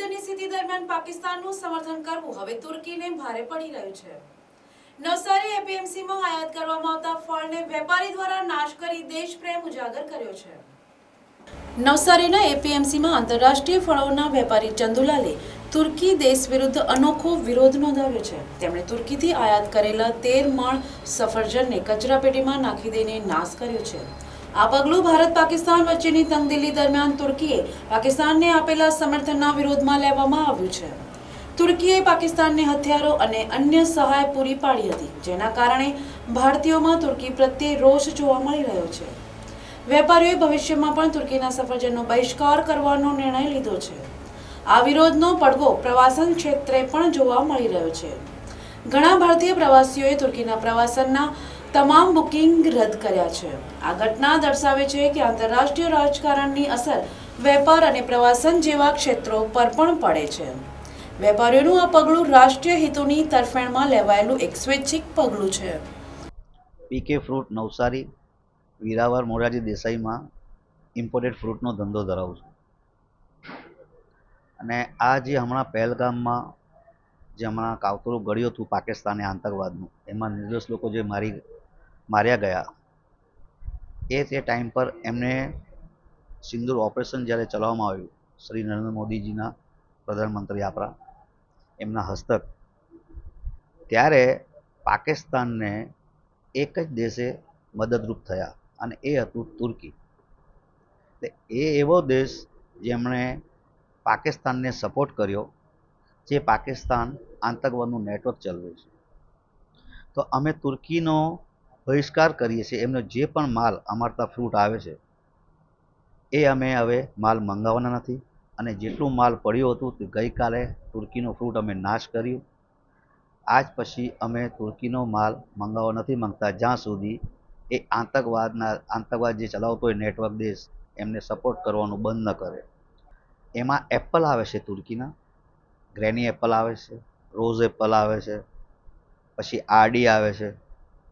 યુદ્ધની સ્થિતિ દરમિયાન પાકિસ્તાનનું સમર્થન કરવું હવે તુર્કીને ભારે પડી રહ્યું છે। નવસારી એપીએમસીમાં આયાત કરવામાં આવતા ફળને વેપારી દ્વારા નાશ કરી દેશપ્રેમ ઉજાગર કર્યો છે। નવસારીના એપીએમસીમાં આંતરરાષ્ટ્રીય ફળોના વેપારી ચંદુલાલે તુર્કી દેશ વિરુદ્ધ અનોખો વિરોધ નોંધાવ્યો છે। તેમણે તુર્કીથી આયાત કરેલા 13 મણ સફરજનને કચરાપેટીમાં નાખી દઈને નાશ કર્યો છે। આ પગલું ભારત પાકિસ્તાન વચ્ચેની તંગદિલી દરમિયાન તુર્કીએ પાકિસ્તાનને આપેલા સમર્થનના વિરોધમાં લેવામાં આવ્યું છે। તુર્કીએ પાકિસ્તાનને હથિયારો અને અન્ય સહાય પૂરી પાડી હતી, જેના કારણે ભારતીયોમાં તુર્કી પ્રત્યે રોષ જોવા મળી રહ્યો છે। વેપારીઓએ ભવિષ્યમાં પણ તુર્કીના સફરજનનો બહિષ્કાર કરવાનો નિર્ણય લીધો છે। આ વિરોધનો પડઘો પ્રવાસન ક્ષેત્રે પણ જોવા મળી રહ્યો છે। ઘણા ભારતીય પ્રવાસીઓએ તુર્કીના પ્રવાસનના તમામ બુકિંગ રદ કર્યા છે। આ ઘટના દર્શાવે છે કે આંતરરાષ્ટ્રીય રાજકારણની અસર વેપાર અને પ્રવાસન જેવા ક્ષેત્રો પર પણ પડે છે। વેપારીઓનું આ પગલું રાષ્ટ્રીય હિતોની તરફેણમાં લેવાયેલું એક સ્વૈચ્છિક પગલું છે। પીકે ફ્રૂટ નવસારી વીરાવર મોરારજી દેસાઈમાં ઇમ્પોર્ટેડ ફ્રૂટનો ધંધો ધરાવું છું અને આ જે હમણાં પહેલગામમાં જે હમણાં કાવતરું ઘડ્યું હતું પાકિસ્તાને આતંકવાદનું, એમાં નિર્દોષ લોકો જે માર્યા ગયા, તે ટાઈમ પર એમને સિંદૂર ઓપરેશન જ્યારે ચલાવવામાં આવ્યું શ્રી નરેન્દ્ર મોદીજીના પ્રધાનમંત્રી આપણા એમના હસ્તક, ત્યારે પાકિસ્તાનને એક જ દેશે મદદરૂપ થયા અને એ હતું તુર્કી। એ એવો દેશ જેમણે પાકિસ્તાનને સપોર્ટ કર્યો, જે પાકિસ્તાન આતંકવાદનું નેટવર્ક ચલાવે છે। તો અમે તુર્કીનો બહિષ્કાર કરીએ છીએ। એમનો જે પણ માલ અમારા ત્યાં ફ્રૂટ આવે છે એ અમે હવે માલ મંગાવવાના નથી અને જેટલું માલ પડ્યું હતું તે ગઈકાલે તુર્કીનો ફ્રૂટ અમે નાશ કર્યું। આજ પછી અમે તુર્કીનો માલ મંગાવવા નથી માંગતા જ્યાં સુધી એ આતંકવાદ જે ચલાવતો હોય નેટવર્ક દેશ એમને સપોર્ટ કરવાનું બંધ ન કરે। એમાં એપલ આવે છે, તુર્કીના ગ્રેની એપલ આવે છે, રોઝ એપલ આવે છે, પછી આરડી આવે છે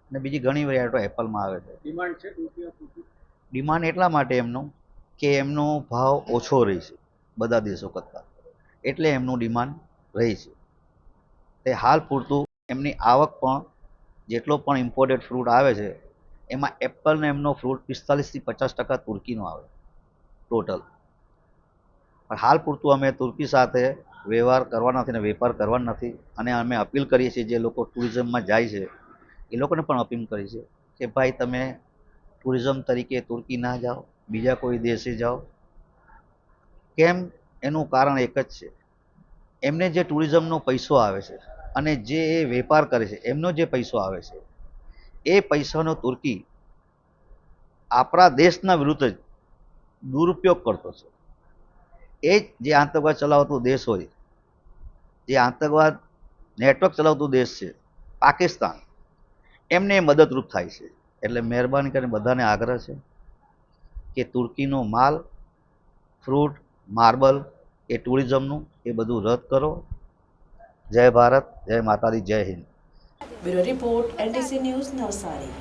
અને બીજી ઘણી વેરાયટીઓ એપલમાં આવે છે। ડિમાન્ડ એટલા માટે એમનું કે એમનો ભાવ ઓછો રહે છે બધા દેશો કરતાં, એટલે એમનું ડિમાન્ડ રહી છે। તે હાલ પૂરતું એમની આવક પણ જેટલો પણ ઇમ્પોર્ટેડ ફ્રૂટ આવે છે એમાં એપલને એમનો ફ્રૂટ 45થી 50% તુર્કીનો આવે ટોટલ। પણ હાલ પૂરતું અમે તુર્કી સાથે વ્યવહાર કરવાના નથી અને વેપાર કરવાના નથી અને અમે અપીલ કરીએ છીએ જે લોકો ટુરિઝમમાં જાય છે એ લોકોને પણ અપીલ કરી છે કે ભાઈ તમે ટુરિઝમ તરીકે તુર્કી ના જાઓ, બીજા કોઈ દેશે જાઓ। કેમ? એનું કારણ એક જ છે, એમને જે ટુરિઝમનો પૈસો આવે છે અને જે એ વેપાર કરે છે એમનો જે પૈસો આવે છે એ પૈસાનો તુર્કી આપણા દેશના વિરુદ્ધ જ દુરુપયોગ કરતો છે। એ જ જે આતંકવાદ ચલાવતો દેશ હોય, જે આતંકવાદ નેટવર્ક ચલાવતો દેશ છે પાકિસ્તાન, એમને મદદરૂપ થાય છે। એટલે મહેરબાની કરીને બધાને આગ્રહ છે કે તુર્કીનો માલ, ફ્રૂટ, માર્બલ, એ ટુરિઝમનું એ બધું રદ કરો। જય ભારત, જય માતાજી, જય Hind. Bureau report, NTC news, Navsari.